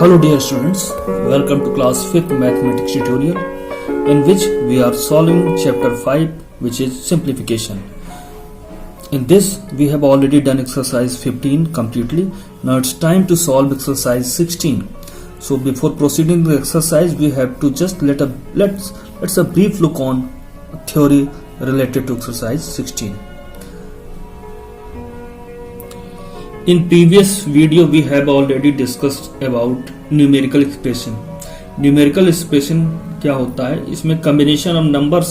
Hello dear students, welcome to class 5th mathematics tutorial in which we are solving chapter 5 which is simplification. In this we have already done exercise 15 completely. Now it's time to solve exercise 16. So before proceeding to the exercise we have to just let's a brief look on theory related to exercise 16. In previous video we have already discussed about numerical expression. Numerical expression क्या होता है? इसमें combination of numbers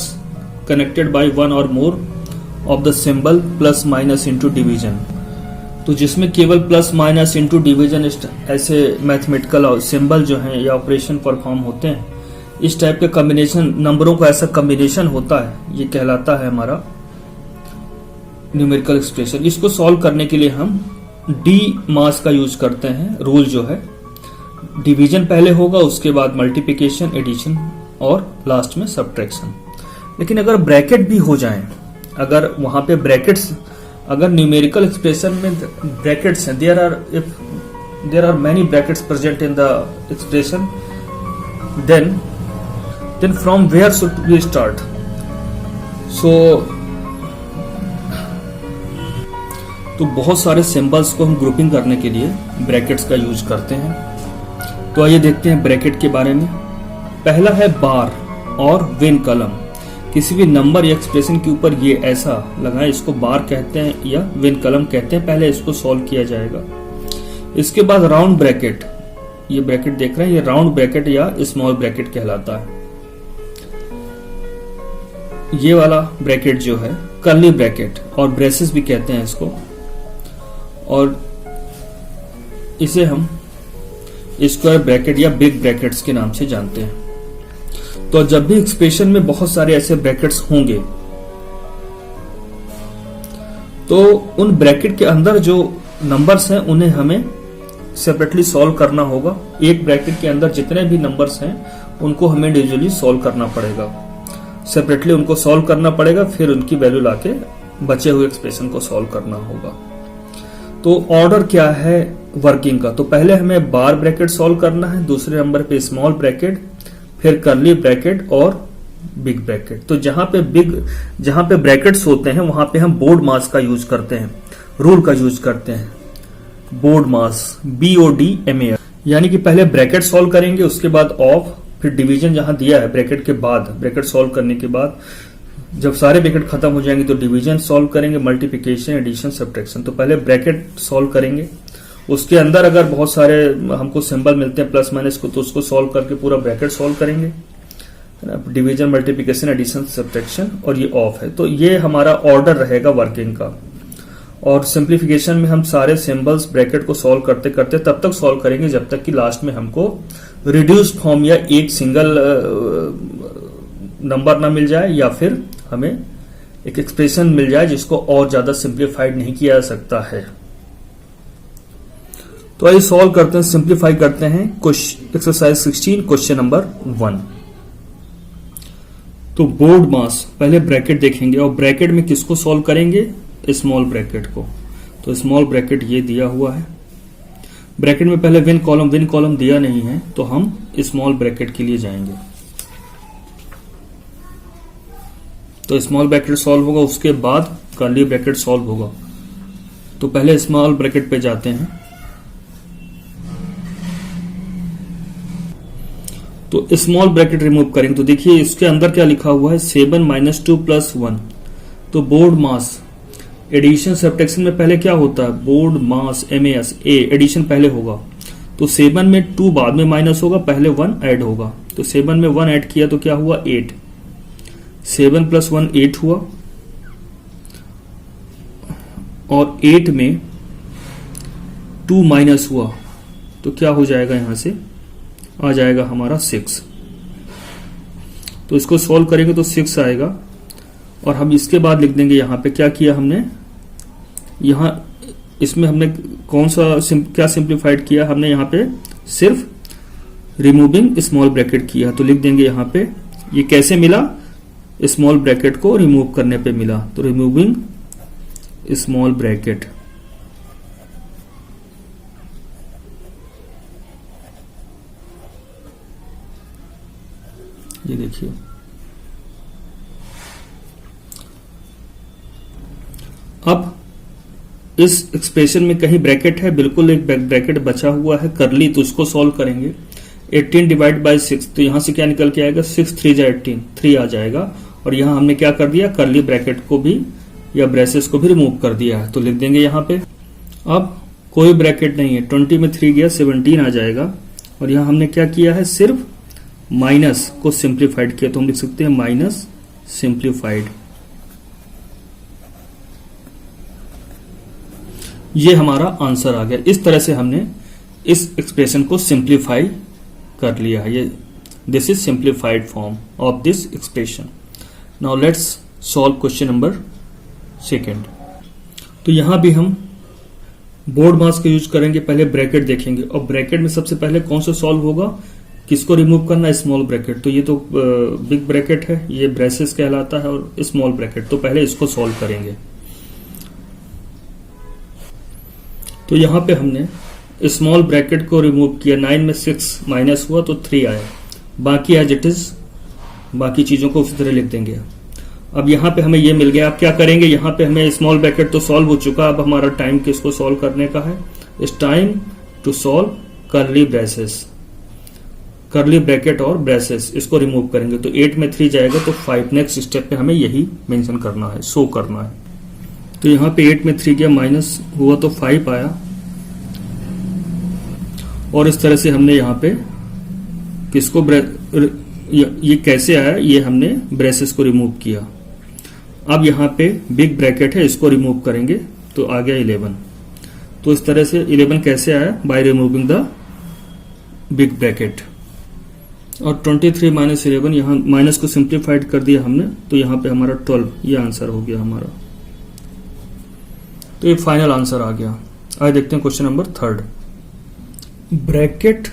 connected by one or more of the symbol plus minus into division. तो जिसमें केवल plus minus into division ऐसे mathematical symbol जो हैं या ऑपरेशन परफॉर्म होते हैं, इस टाइप के कॉम्बिनेशन नंबरों का ऐसा कॉम्बिनेशन होता है, ये कहलाता है हमारा न्यूमेरिकल एक्सप्रेशन. इसको सॉल्व करने के लिए हम डी मास का यूज करते हैं. रूल जो है डिवीजन पहले होगा, उसके बाद मल्टीप्लिकेशन, एडिशन और लास्ट में सब्ट्रैक्शन. लेकिन अगर ब्रैकेट भी हो जाए, अगर वहां पे ब्रैकेट्स, अगर न्यूमेरिकल एक्सप्रेशन में ब्रैकेट्स हैं, there are many brackets present in the expression, then from where should we start? तो बहुत सारे सिंबल्स को हम ग्रुपिंग करने के लिए ब्रैकेट्स का यूज करते हैं. तो आइए देखते हैं ब्रैकेट के बारे में. पहला है बार और विन कॉलम. किसी भी नंबर या एक्सप्रेशन के ऊपर ये ऐसा लगाएं, इसको बार कहते हैं या विन कॉलम कहते हैं. पहले इसको सॉल्व किया जाएगा. इसके बाद राउंड ब्रैकेट, ये ब्रैकेट देख रहे हैं, ये राउंड ब्रैकेट या स्मॉल ब्रैकेट कहलाता है. ये वाला ब्रैकेट जो है कर्ली ब्रैकेट और ब्रेसेस भी कहते हैं इसको, और इसे हम स्क्वायर ब्रैकेट या बिग ब्रैकेट्स के नाम से जानते हैं. तो जब भी एक्सप्रेशन में बहुत सारे ऐसे ब्रैकेट्स होंगे तो उन ब्रैकेट के अंदर जो नंबर्स हैं उन्हें हमें सेपरेटली सॉल्व करना होगा. एक ब्रैकेट के अंदर जितने भी नंबर्स हैं उनको हमें इंडिविजुअली सॉल्व करना पड़ेगा, सेपरेटली उनको सॉल्व करना पड़ेगा, फिर उनकी वैल्यू लाके बचे हुए एक्सप्रेशन को सॉल्व करना होगा. तो ऑर्डर क्या है वर्किंग का? तो पहले हमें बार ब्रैकेट सॉल्व करना है, दूसरे नंबर पे स्मॉल ब्रैकेट, फिर कर्ली ब्रैकेट और बिग ब्रैकेट. तो जहां पे ब्रैकेट्स होते हैं वहां पे हम बोर्ड मास का यूज करते हैं, रूल का यूज करते हैं. बोर्ड मास, BODMAS, यानी कि पहले ब्रैकेट सॉल्व करेंगे, उसके बाद ऑफ, फिर डिवीजन जहां दिया है ब्रैकेट के बाद, ब्रैकेट सॉल्व करने के बाद जब सारे ब्रैकेट खत्म हो जाएंगे तो डिवीजन सॉल्व करेंगे, मल्टीप्लिकेशन, एडिशन, सब्ट्रैक्शन. तो पहले ब्रैकेट सॉल्व करेंगे, उसके अंदर अगर बहुत सारे हमको सिंबल मिलते हैं प्लस माइनस को, तो उसको सॉल्व करके पूरा ब्रैकेट सॉल्व करेंगे, डिवीजन, मल्टीप्लिकेशन, एडिशन, सब्ट्रैक्शन, और ये ऑफ है. तो ये हमारा ऑर्डर रहेगा वर्किंग का. और सिंप्लीफिकेशन में हम सारे सिंबल्स ब्रैकेट को सॉल्व करते करते तब तक सॉल्व करेंगे जब तक कि लास्ट में हमको रिड्यूस्ड फॉर्म या एक सिंगल नंबर ना मिल जाए, या फिर हमें एक एक्सप्रेशन मिल जाए जिसको और ज्यादा सिंप्लीफाइड नहीं किया जा सकता है. तो आइए सॉल्व करते हैं, सिंप्लीफाई करते हैं एक्सरसाइज 16 क्वेश्चन नंबर 1. तो बोर्ड मास, पहले ब्रैकेट देखेंगे और ब्रैकेट में किसको सॉल्व करेंगे? स्मॉल ब्रैकेट को. तो स्मॉल ब्रैकेट ये दिया हुआ है. ब्रैकेट में पहले विन कॉलम दिया नहीं है, तो हम स्मॉल ब्रैकेट के लिए जाएंगे. तो स्मॉल ब्रैकेट सॉल्व होगा, उसके बाद कर्ली ब्रैकेट सॉल्व होगा. तो पहले स्मॉल ब्रैकेट पे जाते हैं. तो स्मॉल ब्रैकेट रिमूव करेंगे तो देखिए इसके अंदर क्या लिखा हुआ है, 7 - 2 + 1. तो बोर्ड मास, एडिशन सब्ट्रैक्शन में पहले क्या होता है? बोर्ड मास, MAS, एडिशन पहले होगा. तो 7 में 2 बाद में माइनस होगा, पहले 1 ऐड होगा. तो 7 में 1 ऐड किया तो क्या हुआ? 8. 7 + 1 8 हुआ, और 8 में 2 माइनस हुआ तो क्या हो जाएगा? यहां से आ जाएगा हमारा 6. तो इसको सॉल्व करेंगे तो 6 आएगा, और हम इसके बाद लिख देंगे यहां पे क्या किया हमने, यहां इसमें हमने कौन सा क्या सिंप्लीफाइड किया? हमने यहां पे सिर्फ रिमूविंग स्मॉल ब्रैकेट किया. तो लिख देंगे यहां पे ये कैसे मिला? स्मॉल ब्रैकेट को रिमूव करने पे मिला. तो रिमूविंग स्मॉल ब्रैकेट. ये देखिए, अब इस एक्सप्रेशन में कहीं ब्रैकेट है, बिल्कुल एक ब्रैकेट बचा हुआ है करली, तो इसको सॉल्व करेंगे। 18 डिवाइड बाई 6, तो यहां से क्या निकल के आएगा, 6 3 जा 18, 3 आ जाएगा। और यहां हमने क्या कर दिया, करली ब्रैकेट को भी या ब्रेसेस को भी रिमूव कर दिया है, तो लिख देंगे यहां पे। अब कोई ब्रैकेट नहीं है, 20 में 3 गया 17 आ जाएगा। और यहां हमने क्या किया है, सिर्फ माइनस को सिंप्लीफाइड किया, तो हम लिख सकते हैं माइनस सिंप्लीफाइड। ये हमारा आंसर आ गया। इस तरह से हमने इस एक्सप्रेशन को सिंप्लीफाई कर लिया है। ये this is simplified form of this expression. Now let's solve question number 2। तो यहां भी हम बोर्ड मास का यूज करेंगे। पहले ब्रैकेट देखेंगे, और ब्रैकेट में सबसे पहले कौन सा सॉल्व होगा, किसको रिमूव करना है, स्मॉल ब्रैकेट। तो ये तो बिग ब्रैकेट है, ये ब्रेसेस कहलाता है, और स्मॉल ब्रैकेट, तो पहले इसको सॉल्व करेंगे। तो यहां पे हमने स्मॉल ब्रैकेट को रिमूव किया, 9 में 6 माइनस हुआ तो 3 आया। बाकी एज इट इज बाकी चीजों को उसी तरह लिख देंगे। अब यहां पे हमें ये मिल गया। अब क्या करेंगे, यहां पे हमें स्मॉल ब्रैकेट तो सॉल्व हो चुका, अब हमारा टाइम किसको सॉल्व करने का है, इस time to solve curly braces, curly bracket और ब्रेसेस, इसको रिमूव करेंगे। तो 8 में 3 जाएगा तो 5। नेक्स्ट स्टेप पे हमें यही मेंशन करना है, शो करना है। तो यहां पे 8 में 3 गया, माइनस हुआ तो 5 आया। और इस तरह से हमने यहां पे किसको ये कैसे आया, ये हमने ब्रेसेस को रिमूव किया। अब यहां पे बिग ब्रैकेट है, इसको रिमूव करेंगे तो आ गया 11। तो इस तरह से 11 कैसे आया, by removing the big bracket. और 23 माइनस 11, यहां माइनस को सिंप्लीफाइड कर दिया हमने, तो यहां पे हमारा 12, ये आंसर हो गया हमारा। तो ये फाइनल आंसर आ गया। आइए देखते हैं क्वेश्चन नंबर 3। ब्रैकेट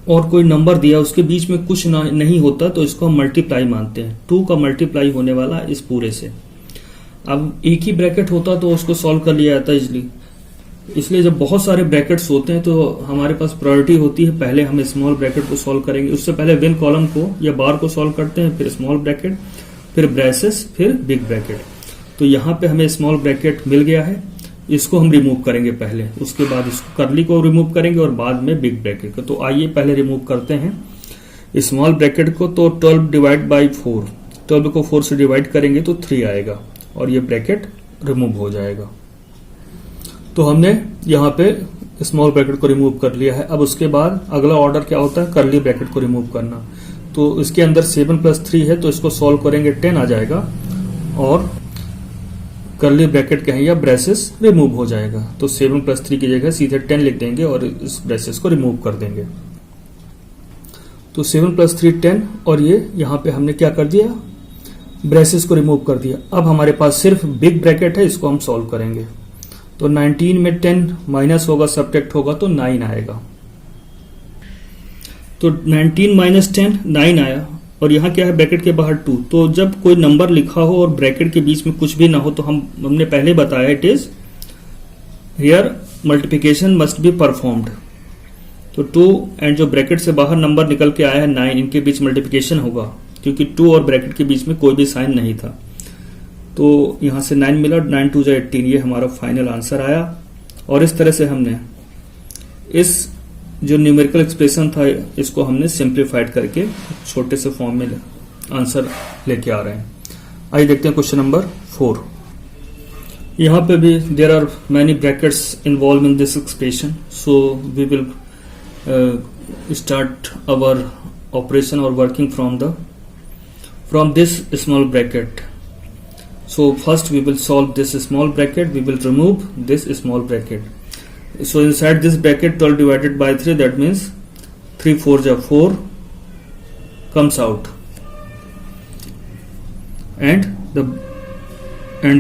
और कोई नंबर दिया, उसके बीच में कुछ नहीं होता तो इसको हम मल्टीप्लाई मानते हैं। 2 का मल्टीप्लाई होने वाला इस पूरे से। अब एक ही ब्रैकेट होता तो उसको सॉल्व कर लिया जाता इजली। इसलिए जब बहुत सारे ब्रैकेट्स होते हैं तो हमारे पास प्रायोरिटी होती है, पहले हम स्मॉल ब्रैकेट को सॉल्व करेंगे। उससे पहले विन कॉलम को या बार को सॉल्व करते हैं, फिर स्मॉल ब्रैकेट, फिर ब्रेसेस, फिर बिग ब्रैकेट। तो यहां पे हमें स्मॉल ब्रैकेट मिल गया है, इसको हम रिमूव करेंगे पहले, उसके बाद इसको करली को रिमूव करेंगे और बाद में बिग ब्रैकेट को। तो आइए पहले रिमूव करते हैं स्मॉल ब्रैकेट को। तो 12 डिवाइड बाई 4, 12 को 4 से डिवाइड करेंगे तो 3 आएगा और ये ब्रैकेट रिमूव हो जाएगा। तो हमने यहाँ पे स्मॉल ब्रैकेट को रिमूव कर लिया है। अब उसके बाद अगला ऑर्डर क्या होता है, करली ब्रैकेट को रिमूव करना। तो इसके अंदर 7 + 3 है, तो इसको सॉल्व करेंगे 10 आ जाएगा और करली ब्रैकेट कहें या ब्रेसेस रिमूव हो जाएगा। तो 7 + 3 की जगह सीधे 10 लिख देंगे और इस ब्रेसेस को रिमूव कर देंगे। तो 7 + 3 10, और ये यहां पे हमने क्या कर दिया, ब्रेसेस को रिमूव कर दिया। अब हमारे पास सिर्फ बिग ब्रैकेट है, इसको हम सॉल्व करेंगे। तो 19 में 10 माइनस होगा, सब्ट्रैक्ट होगा तो 9 आएगा। तो 19 माइनस 10 9 आया, और यहां क्या है, ब्रैकेट के बाहर 2। तो जब कोई नंबर लिखा हो और ब्रैकेट के बीच में कुछ भी ना हो तो हमने पहले बताया it is here multiplication must be performed. तो 2 एंड जो ब्रैकेट से बाहर नंबर निकल के आया है 9, इनके बीच मल्टीप्लिकेशन होगा, क्योंकि 2 और ब्रैकेट के बीच में कोई भी साइन नहीं था। तो यहां से 9 मिला, 9 2 जा 18, ये हमारा फाइनल आंसर आया। और इस तरह से हमने इस जो न्यूमेरिकल एक्सप्रेशन था इसको हमने सिंप्लीफाइड करके छोटे से फॉर्म में आंसर लेके आ रहे हैं। आइए देखते हैं क्वेश्चन नंबर 4। यहां पे भी there are many brackets involve in this expression, so we will start our operation और working from this small bracket. So first we will solve this small bracket, we will remove this small bracket. So inside this bracket 12 divided by 3, that means 3 4 ja 4 comes out, and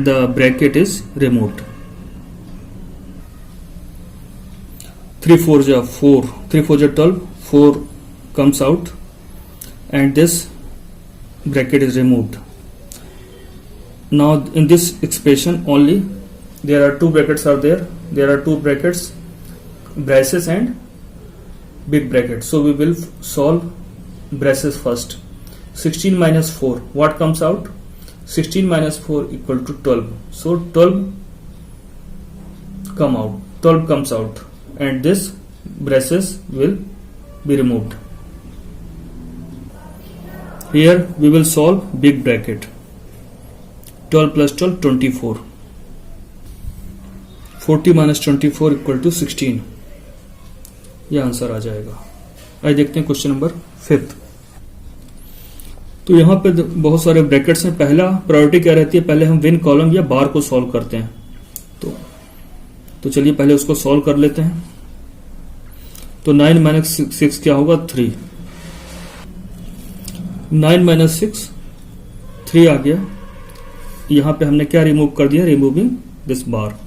the bracket is removed. 3 4 ja 4, 3 4 ja 12, 4 comes out and this bracket is removed. Now in this expression only there are 2 brackets are there. There are 2 brackets, braces and big bracket. So we will solve braces first. 16 minus 4, what comes out? 16 minus 4 equal to 12. So 12 comes out, and this braces will be removed. Here we will solve big bracket. 12 plus 12, 24. 40 minus 24 equal to 16. यह answer आ जाएगा। आइए देखते हैं question number 5। तो यहाँ पे बहुत सारे ब्रैकेट्स हैं। पहला प्रायोरिटी क्या रहती है, पहले हम विन कॉलम या बार को सॉल्व करते हैं। तो चलिए पहले उसको सॉल्व कर लेते हैं। तो 9 माइनस 6 क्या होगा, 3। 9 माइनस 6 3 आ गया। यहां पे हमने क्या रिमूव कर दिया, रिमूविंग दिस बार।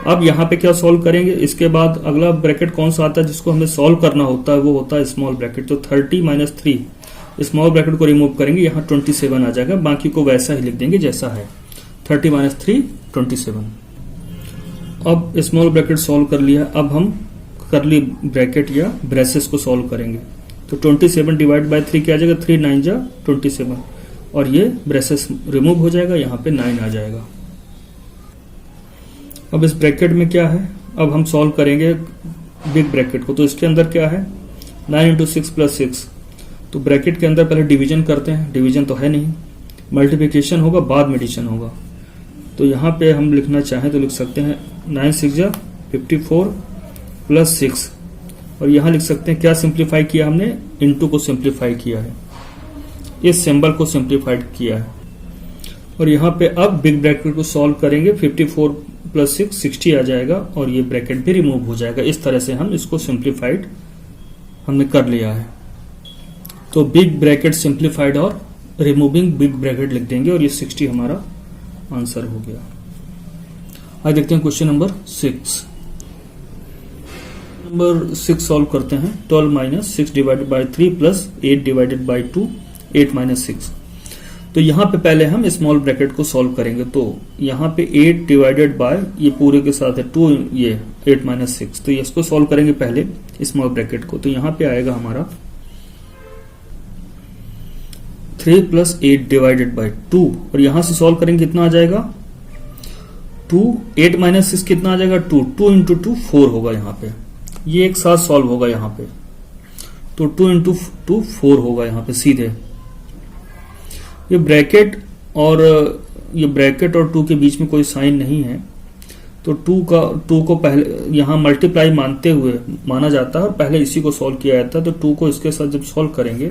अब यहां पे क्या सॉल्व करेंगे, इसके बाद अगला ब्रैकेट कौन सा आता है जिसको हमें सॉल्व करना होता है, वो होता है स्मॉल ब्रैकेट। तो 30 माइनस 3 स्मॉल ब्रैकेट को रिमूव करेंगे, यहां 27 आ जाएगा। बाकी को वैसा ही लिख देंगे जैसा है। 30 माइनस 3 27। अब स्मॉल ब्रैकेट सॉल्व कर लिया। अब हम करली ब्रैकेट या ब्रेसेस को सॉल्व करेंगे। तो 27 डिवाइड बाय 3 क्या आ जाएगा, 3 9 जा 27, और ये ब्रेसेस रिमूव हो जाएगा, यहाँ पे 9 आ जाएगा। अब इस ब्रैकेट में क्या है, अब हम सॉल्व करेंगे बिग ब्रैकेट को। तो इसके अंदर क्या है, 9 इंटू 6 प्लस 6। तो ब्रैकेट के अंदर पहले डिवीजन करते हैं, डिवीजन तो है नहीं, मल्टीप्लिकेशन होगा, बाद में एडिशन होगा। तो यहाँ पे हम लिखना चाहें तो लिख सकते हैं 9 6 जा 54 प्लस 6, और यहां लिख सकते हैं क्या सिंप्लीफाई किया हमने, इनटू को सिंप्लीफाई किया है, इस सिंबल को सिंप्लीफाइड किया है। और यहां पे अब बिग ब्रैकेट को सॉल्व करेंगे। 54 प्लस 6 60 आ जाएगा, और ये ब्रैकेट भी रिमूव हो जाएगा। इस तरह से हम इसको सिंप्लीफाइड हमने कर लिया है। तो बिग ब्रैकेट सिंप्लीफाइड और रिमूविंग बिग ब्रैकेट लिख देंगे, और ये 60 हमारा आंसर हो गया। आज देखते हैं क्वेश्चन नंबर 6। नंबर 6 सॉल्व करते हैं। 12 minus 6 divided by 3 plus 8 divided by 2, 8 minus 6। तो यहां पे पहले हम स्मॉल ब्रैकेट को सॉल्व करेंगे। तो यहां पे 8 डिवाइडेड बाय, ये पूरे के साथ है 2, ये 8 माइनस 6। तो इसको सॉल्व करेंगे पहले स्मॉल ब्रैकेट को। तो यहां पे आएगा हमारा 3 प्लस 8 डिवाइडेड बाय 2, और यहां से सॉल्व करेंगे कितना आ जाएगा, 2। 8 माइनस 6 कितना आ जाएगा, 2। 2 इंटू 2 4 होगा। यहाँ पे ये एक साथ सॉल्व होगा यहाँ पे। तो 2 इंटू 2 4 होगा यहाँ पे सीधे। ये ब्रैकेट और 2 के बीच में कोई साइन नहीं है, तो 2 को पहले यहाँ मल्टीप्लाई मानते हुए माना जाता है, और पहले इसी को सॉल्व किया जाता है। तो 2 को इसके साथ जब सॉल्व करेंगे,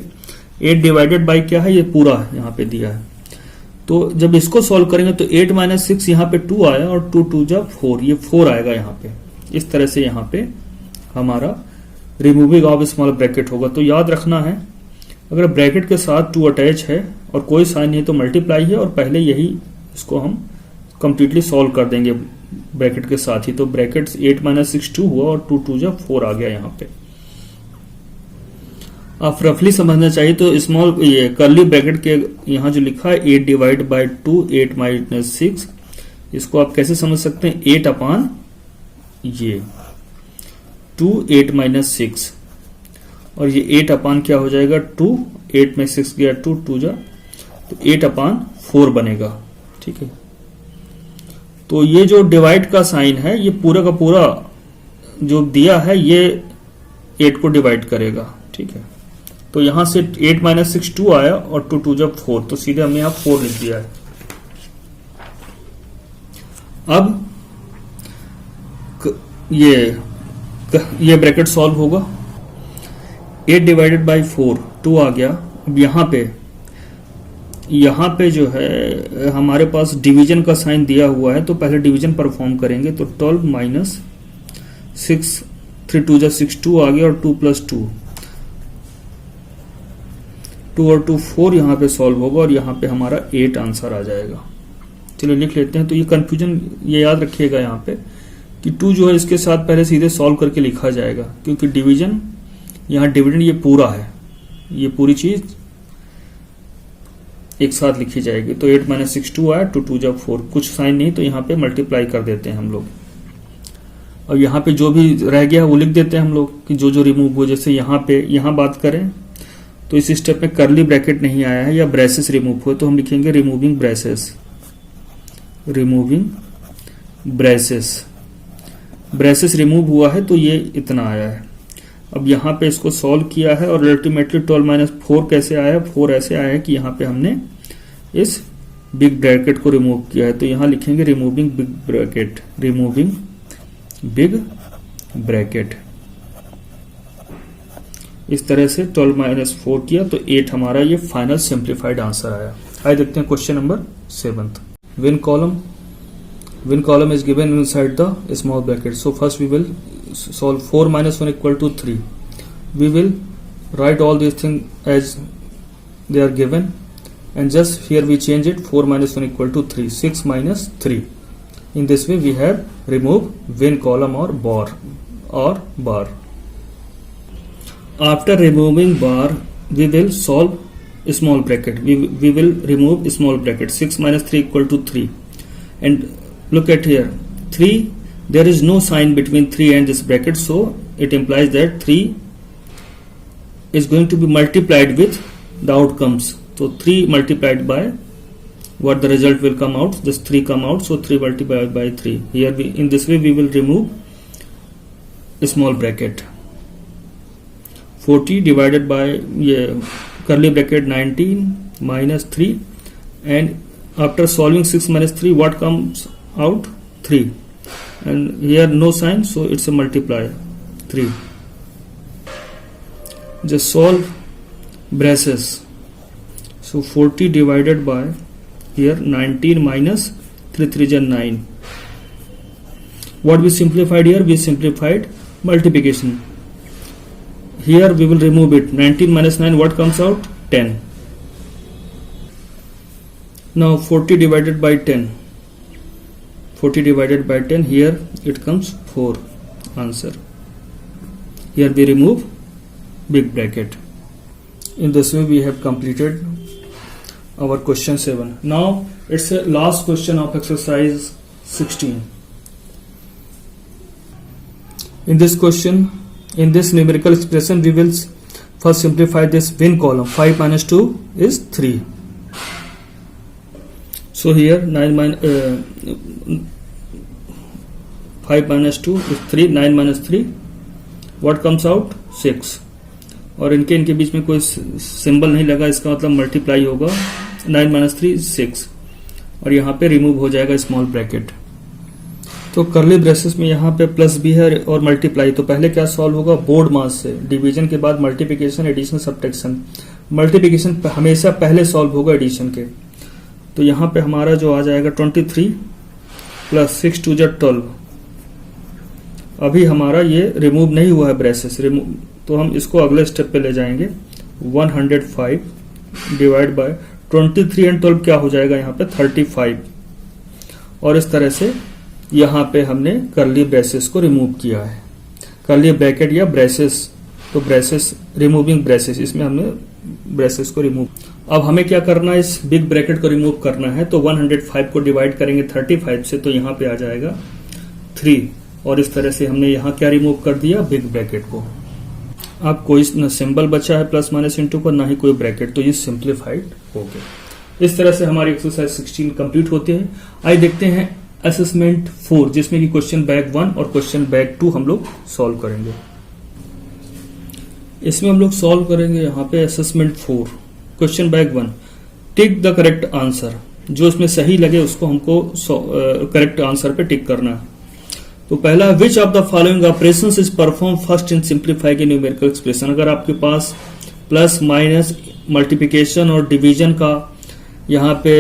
8 डिवाइडेड बाई क्या है, ये पूरा यहाँ पे दिया है। तो जब इसको सॉल्व करेंगे तो 8 माइनस 6 यहाँ पे 2 आया, और 2 2 जा 4, ये 4 आएगा यहाँ पे। इस तरह से यहाँ पे हमारा रिमूविंग ऑफ स्मॉल ब्रैकेट होगा। तो याद रखना है, अगर ब्रैकेट के साथ 2 अटैच है और कोई साइन नहीं तो मल्टीप्लाई है, और पहले यही इसको हम कंप्लीटली सॉल्व कर देंगे ब्रैकेट के साथ ही। तो ब्रैकेट 8 माइनस 6 2 हुआ, और 2 2 जा 4 आ गया यहाँ पे। आप रफली समझना चाहिए तो स्मॉल ये कर्ली ब्रैकेट के यहाँ जो लिखा है 8 डिवाइड बाय 2 8 माइनस 6, इसको आप कैसे समझ सकते हैं, 8 अपान ये 2 8 माइनस 6, और ये 8 अपान क्या हो जाएगा 2, 8 में 6 गया 2 2 जा, तो 8 अपान 4 बनेगा। ठीक है, तो ये जो डिवाइड का साइन है, ये पूरा का पूरा जो दिया है ये 8 को डिवाइड करेगा। ठीक है, तो यहां से 8 माइनस 6 2 आया, और 2 2 जब 4, तो सीधे हमने यहां 4 लिख दिया है। अब ये ब्रैकेट सॉल्व होगा। 8 डिवाइडेड बाई 4 2 आ गया। अब यहां पे जो है हमारे पास डिवीजन का साइन दिया हुआ है, तो पहले डिवीजन परफॉर्म करेंगे। तो 12 माइनस 6 3 2 जा 6 2 आ गया, और 2 प्लस 2 2 और 2 4 यहाँ पे सॉल्व होगा, और यहाँ पे हमारा 8 आंसर आ जाएगा। चलिए लिख लेते हैं। तो ये कंफ्यूजन ये याद रखिएगा यहाँ पे कि 2 जो है इसके साथ पहले सीधे सॉल्व करके लिखा जाएगा, क्योंकि डिवीजन यहाँ डिविडेंड ये पूरा है, ये पूरी चीज एक साथ लिखी जाएगी। तो 8 माइनस 6 2 आया, 2 2 जा 4, कुछ साइन नहीं तो यहाँ पे मल्टीप्लाई कर देते हैं हम लोग। और यहाँ पे जो भी रह गया वो लिख देते हैं हम लोग कि जो जो रिमूव हो। जैसे यहाँ पे बात करें तो इस स्टेप में करली ब्रैकेट नहीं आया है या ब्रेसेस रिमूव हुए, तो हम लिखेंगे removing braces, removing braces. Braces remove हुआ है तो ये इतना आया है। अब यहाँ पे इसको सॉल्व किया है और अल्टीमेटली 12 - 4 कैसे आया है, 4 ऐसे आया है कि यहाँ पे हमने इस बिग ब्रैकेट को रिमूव किया है, तो यहाँ लिखेंगे removing big bracket, removing big bracket. इस तरह से 12 - 4 किया तो 8 हमारा ये फाइनल सिंप्लीफाइड आंसर आया। आइए देखते हैं question number 7th। When column is given inside the small bracket. So first we will solve 4 - 1 = 3. We will write all these things as they are given, and just here we change it. 4 - 1 = 3. 6 - 3. In this way we have removed when column or bar. After removing bar, we will solve small bracket. We will remove small bracket. 6 - 3 = 3. And look at here, 3, there is no sign between 3 and this bracket, so it implies that 3 is going to be multiplied with the outcomes. So 3 multiplied by what the result will come out, just 3 come out, so 3 multiplied by 3. Here in this way we will remove a small bracket. 40 divided by curly bracket 19 minus 3, and after solving 6 - 3, what comes out? 3, and here no sign, so it's a multiply 3. Just solve braces. So 40 divided by here 19 minus 3, 3 is 9. What we simplified here? We simplified multiplication. Here we will remove it. 19 minus 9, what comes out? 10. Now 40 divided by 10. 40 divided by 10, here it comes 4 answer. Here we remove big bracket. In this way we have completed our question 7. Now it's a last question of exercise 16. In this question, in this numerical expression, we will first simplify this when column. 5 - 2 is 3. So here 5 - 2 is 3. 9 - 3, what comes out? 6. और इनके बीच में कोई symbol नहीं लगा, इसका मतलब multiply होगा। 9 - 3 is 6, और यहाँ पे रिमूव हो जाएगा स्मॉल ब्रैकेट। तो करली ब्रेसेस में यहाँ पे प्लस भी है और मल्टीप्लाई, तो पहले क्या सॉल्व होगा? बोर्ड मास से। डिवीजन के बाद मल्टीप्लिकेशन, एडिशन, सब्ट्रैक्शन। मल्टीप्लिकेशन हमेशा पहले सॉल्व होगा एडिशन के। तो यहाँ पे हमारा जो आ जाएगा 23 + 6 = 12। अभी हमारा ये रिमूव नहीं हुआ है ब्रेसेस, तो हम इसको अगले स्टेप पे ले जाएंगे। 105 डिवाइड बाय 23 एंड 12 क्या हो जाएगा यहाँ पे? 35। और इस तरह से यहाँ पे हमने करली ब्रेसेस को रिमूव किया है। करली ब्रैकेट या ब्रेसेस, तो ब्रेसेस, रिमूविंग ब्रेसेस, इसमें हमने ब्रेसेस को रिमूव। अब हमें क्या करना है? इस बिग ब्रैकेट को रिमूव करना है, तो 105 को डिवाइड करेंगे 35 से, तो यहाँ पे आ जाएगा 3, और इस तरह से हमने यहाँ क्या रिमूव कर दिया? बिग ब्रैकेट को। अब कोई न सिंबल बचा है प्लस माइनस इंटू का, ना ही कोई ब्रैकेट, तो ये सिंप्लीफाइड हो गया। इस तरह से हमारी एक्सरसाइज 16 कंप्लीट होते हैं। आइए देखते हैं असेसमेंट 4, जिसमें कि क्वेश्चन बैंक 1 और क्वेश्चन बैंक 2 हम लोग सॉल्व करेंगे। इसमें हम लोग सॉल्व करेंगे यहाँ पे assessment 4, question bank 1। Tick the correct answer, जो इसमें सही लगे उसको हमको करेक्ट आंसर पे टिक करना है। तो पहला, which of the following operations is perform first in simplify के न्यूमेरिकल एक्सप्रेशन। अगर आपके पास प्लस माइनस मल्टीप्लिकेशन और डिवीजन का यहाँ पे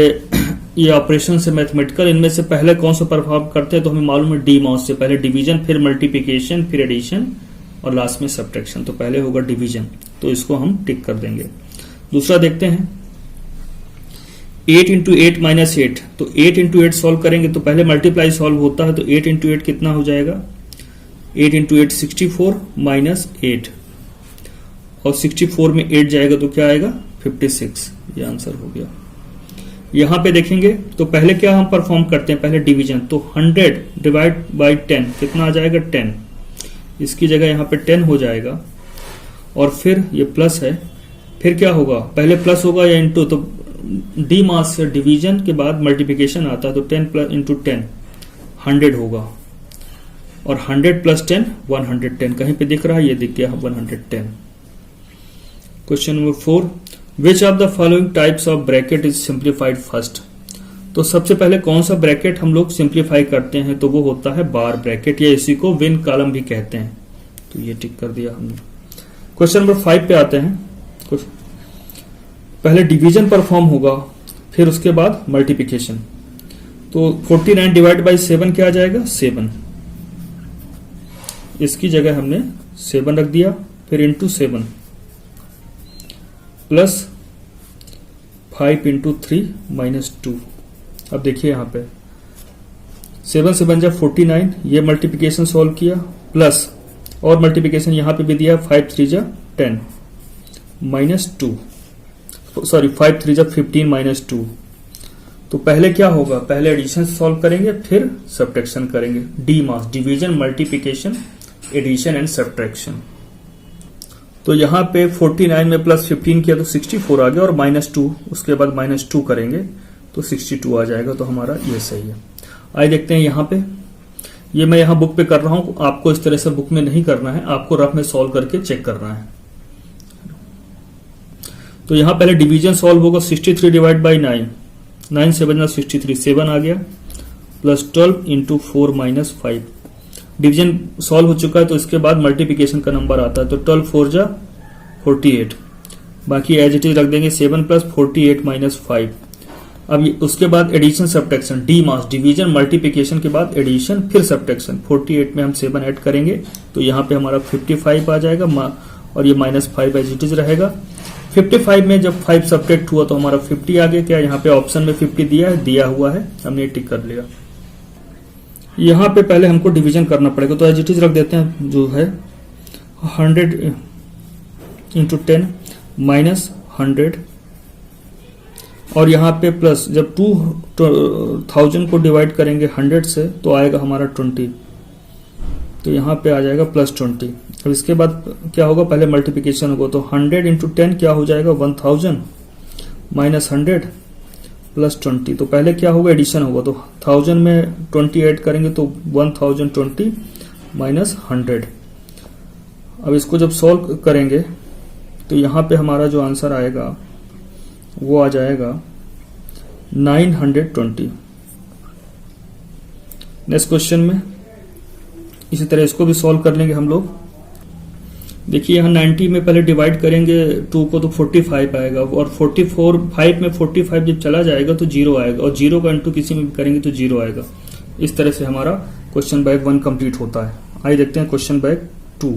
ये ऑपरेशन है मैथमेटिकल, इनमें से पहले कौन सा परफॉर्म करते हैं? तो हमें मालूम है डी मॉस से पहले डिवीजन, फिर मल्टीप्लिकेशन, फिर एडिशन और लास्ट में सब्ट्रैक्शन। तो पहले होगा डिवीजन, तो इसको हम टिक कर देंगे। दूसरा देखते हैं 8 × 8 - 8। तो 8 × 8 सॉल्व करेंगे तो पहले मल्टीप्लाई सॉल्व होता है, तो 8 × 8 कितना हो जाएगा? 8 × 8 64 - 8, और 64 में 8 जाएगा तो क्या आएगा? 56। ये आंसर हो गया। यहां पे देखेंगे तो पहले क्या हम परफॉर्म करते हैं? पहले डिवीजन, तो 100 डिवाइड बाई 10 कितना आ जाएगा? 10। इसकी जगह यहां पे 10 हो जाएगा, और फिर ये प्लस है फिर क्या होगा, पहले प्लस होगा या इंटू, तो डी मास से डिवीजन के बाद मल्टीप्लिकेशन आता है, तो 10 प्लस इंटू 10 100 होगा, और 100 प्लस 10 110, कहीं पे दिख रहा है, ये दिख गया 110। Question number 4, which of the following types of bracket is simplified first. तो सबसे पहले कौन सा ब्रैकेट हम लोग सिंप्लीफाई करते हैं, तो वो होता है बार ब्रैकेट, या इसी को विन कॉलम भी कहते हैं, तो ये टिक कर दिया हमने। क्वेश्चन नंबर 5 पे आते हैं। पहले डिवीजन परफॉर्म होगा, फिर उसके बाद मल्टीप्लिकेशन। तो 49 डिवाइड बाई 7 क्या आ जाएगा, 7, इसकी जगह हमने 7 रख दिया, फिर इंटू 7 प्लस 5 इंटू 3 माइनस 2। अब देखिए यहां पे 7 से बन जा 49, ये मल्टीप्लिकेशन सॉल्व किया, प्लस और मल्टीप्लिकेशन यहां पे भी दिया, 5 3 जा 10 माइनस 2, सॉरी 5 3 जा 15 माइनस 2। तो पहले क्या होगा, पहले एडिशन सॉल्व करेंगे, फिर सब्ट्रैक्शन करेंगे। DMAS, division, multiplication, addition and subtraction. तो यहां पे 49 में प्लस 15 किया तो 64 आ गया, और माइनस 2, उसके बाद माइनस 2 करेंगे तो 62 आ जाएगा, तो हमारा ये सही है। आइए देखते हैं यहां पे, ये मैं यहां बुक पे कर रहा हूं, आपको इस तरह से बुक में नहीं करना है, आपको रफ में सॉल्व करके चेक करना है। तो यहां पहले डिवीजन सॉल्व होगा, 63 डिवाइड बाई 9, 9 से बजना 63, 7 आ गया, plus 12 into 4 minus 5। Division solve हो चुका है, तो इसके बाद मल्टीप्लिकेशन का नंबर आता है, तो 12 4 जा 48, बाकी एज इट इज रख देंगे, 7 प्लस 48 माइनस 5। अब उसके बाद एडिशन सब्ट्रैक्शन, डी मास, डिवीजन, मल्टीप्लिकेशन के बाद एडिशन, फिर सब्ट्रैक्शन। 48 में हम 7 ऐड करेंगे, तो यहाँ पे हमारा 55 आ जाएगा, और ये माइनस 5 एज इट इज रहेगा। 55 में जब 5 सब्ट्रैक्ट हुआ तो हमारा 50 आ गया। क्या यहाँ पे ऑप्शन में 50 दिया हुआ है, हमने टिक कर लिया। यहाँ पे पहले हमको डिवीजन करना पड़ेगा, तो एज इट इज रख देते हैं, जो है 100 इंटू 10 माइनस 100, और यहाँ पे प्लस, जब 2000 को डिवाइड करेंगे 100 से तो आएगा हमारा 20, तो यहाँ पे आ जाएगा प्लस 20। अब इसके बाद क्या होगा, पहले मल्टीप्लिकेशन होगा, तो 100 इंटू 10 क्या हो जाएगा, 1000 माइनस 100 प्लस 20। तो पहले क्या होगा, एडिशन होगा, तो 1000 में 20 ऐड करेंगे तो 1020 माइनस 100। अब इसको जब सॉल्व करेंगे तो यहाँ पे हमारा जो आंसर आएगा वो आ जाएगा 920। नेक्स्ट क्वेश्चन में इसी तरह इसको भी सॉल्व कर लेंगे हम लोग। देखिए यहाँ 90 में पहले डिवाइड करेंगे 2 को, तो 45 आएगा, और 5 में 45 जब चला जाएगा तो 0 आएगा, और 0 का इंटू किसी में भी करेंगे तो 0 आएगा। इस तरह से हमारा क्वेश्चन बैंक 1 कंप्लीट होता है। आइए देखते हैं क्वेश्चन बैंक 2।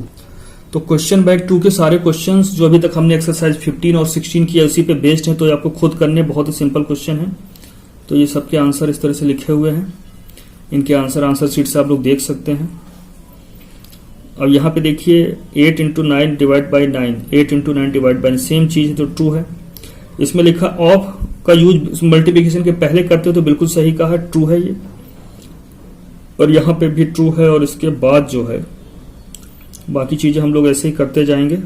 तो क्वेश्चन बैंक 2 के सारे क्वेश्चंस जो अभी तक हमने एक्सरसाइज 15 और 16 किया उसी पे बेस्ड हैं, तो ये आपको खुद करने, बहुत ही सिंपल क्वेश्चन है। तो ये सबके आंसर इस तरह से लिखे हुए हैं, इनके आंसर शीट से आप लोग देख सकते हैं। अब यहाँ पे देखिए 8 into 9 divide by 9, 8 into 9 divide by, same चीज है, तो ट्रू है। इसमें लिखा ऑफ का यूज मल्टीप्लिकेशन के पहले करते हो, तो बिल्कुल सही कहा, ट्रू है ये, और यहाँ पे भी ट्रू है। और इसके बाद जो है बाकी चीजें हम लोग ऐसे ही करते जाएंगे,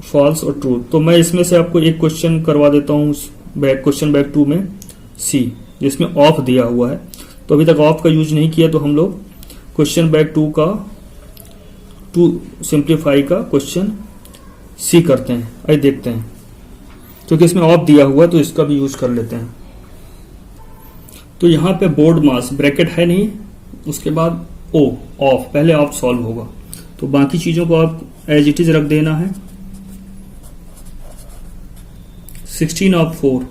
फॉल्स और ट्रू। तो मैं इसमें से आपको एक क्वेश्चन करवा देता हूँ क्वेश्चन बैंक 2 में, सी, जिसमें ऑफ दिया हुआ है। तो अभी तक ऑफ का यूज नहीं किया, तो हम लोग क्वेश्चन बैंक 2 का सिंप्लीफाई का क्वेश्चन सी करते हैं। आइए देखते हैं, क्योंकि इसमें ऑफ दिया हुआ है तो इसका भी यूज कर लेते हैं। तो यहाँ पे बोर्ड मास ब्रैकेट है नहीं, उसके बाद ओ ऑफ, पहले ऑफ सॉल्व होगा, तो बाकी चीजों को आप एज इट इज रख देना है। 16 ऑफ 4,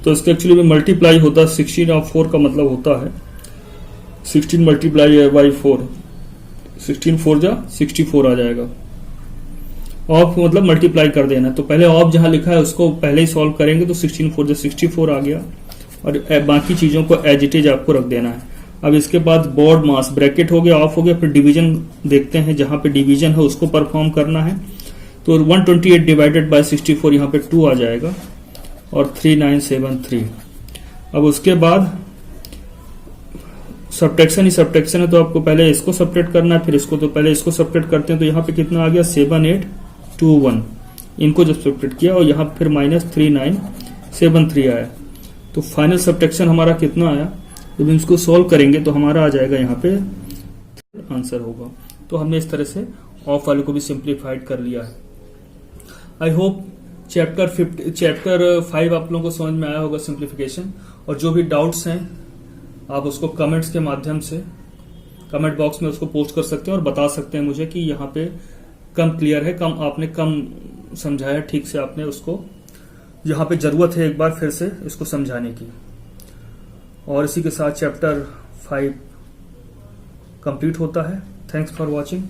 तो इसका एक्चुअली में मल्टीप्लाई होता है। 16 ऑफ 4 का मतलब होता है 16 मल्टीप्लाई बाई 4, 16 4 जा 64 आ जाएगा। ऑफ मतलब मल्टीप्लाई कर देना, तो पहले ऑफ जहां लिखा है उसको पहले ही सॉल्व करेंगे, तो 16 4 जा 64 आ गया, और बाकी चीजों को एज इट इज आपको रख देना है। अब इसके बाद बोर्ड मास ब्रैकेट हो गया, ऑफ हो गया, फिर डिवीजन देखते हैं, जहां पे डिवीजन है उसको परफॉर्म करना है। तो 128 डिवाइडेड बाय 64, यहाँ पे 2 आ जाएगा, और 3973। अब उसके बाद सब्ट्रैक्शन ही सब्ट्रैक्शन है, तो आपको पहले इसको सब्ट्रैक्ट करना है, फिर इसको, तो पहले इसको सब्ट्रैक्ट करते हैं, तो यहाँ पे कितना आ गया 7821। इनको जब सब्ट्रैक्ट किया और यहाँ फिर -3973 आया, तो फाइनल सब्ट्रैक्शन हमारा कितना आया, जब इसको सॉल्व करेंगे तो हमारा आ जाएगा यहाँ पे आंसर होगा। तो हमने इस तरह से ऑफ वाले को भी सिंप्लीफाइड कर लिया है। आई होप चैप्टर 5 आप लोगों को समझ में आया होगा सिंप्लीफिकेशन, और जो भी डाउट्स हैं आप उसको कमेंट्स के माध्यम से कमेंट बॉक्स में उसको पोस्ट कर सकते हैं और बता सकते हैं मुझे कि यहाँ पे कम क्लियर है, कम आपने कम समझाया ठीक से, आपने उसको यहाँ पे जरूरत है एक बार फिर से इसको समझाने की। और इसी के साथ चैप्टर 5 कंप्लीट होता है। Thanks for watching.